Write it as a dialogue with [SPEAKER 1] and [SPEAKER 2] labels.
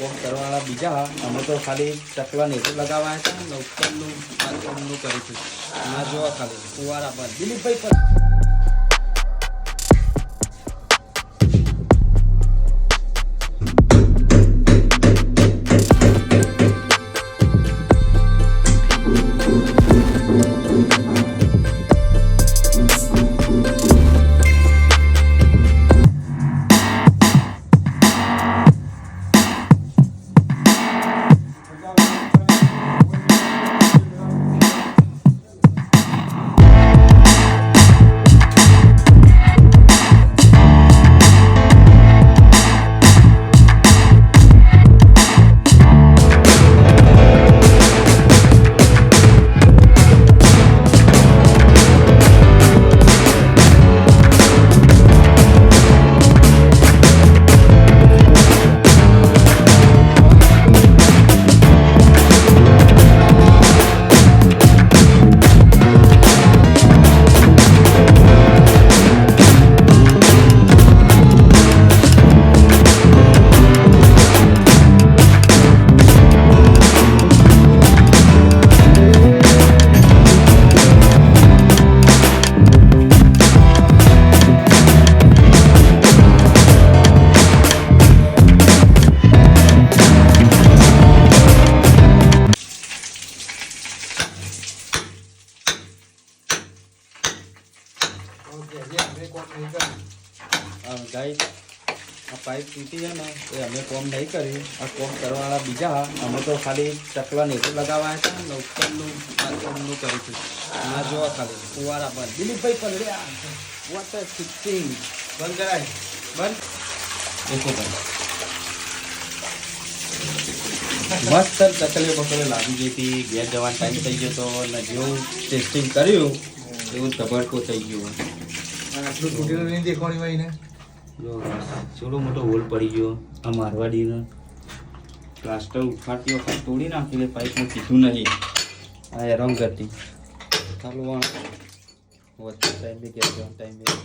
[SPEAKER 1] કોમ કરવાવાળા બીજા અમે તો ખાલી ચકલા નેતું લગાવવા હતા ને ઉપરનું કામનું કરીશું. ના જોવા ખાલી ફુવારા બંધ. દિલીપભાઈ પર ગાઈસ આ પાઇપ તૂટી છે ને એ અમે કોમ નહીં કર્યું. આ કોમ કરવાવાળા બીજા અમે તો ખાલી ચકલા નેતું લગાવવા હતા ને ઉપરનું કામનું કરીશું. ના જોવા ખાલી ફુવારા બંધ. દિલીપભાઈ પલડ્યા વોટર ફિક્સિંગ બંધ કરાય બંધ દેખો બંધ. મસ્ત ચકલીઓ બકલીઓ લાગી ગઈ હતી. ઘેર જવાનો ટાઈમ થઈ ગયો હતો અને જેવું ટેસ્ટિંગ કર્યું એવું ધબડકો થઈ ગયો.
[SPEAKER 2] આટલું તૂટેલું નહીં દેખવાની ભાઈ ને.
[SPEAKER 1] જો ચલો મોટો હોલ પડી ગયો. આ મારવાડીનો પ્લાસ્ટર ઉખાડતી વખત તોડી નાખી પાઇપમાં કીધું નહીં. આ હેરાન કરતી ચાલો વચ્ચે ટાઈમ બી ગયા ટાઈમ બી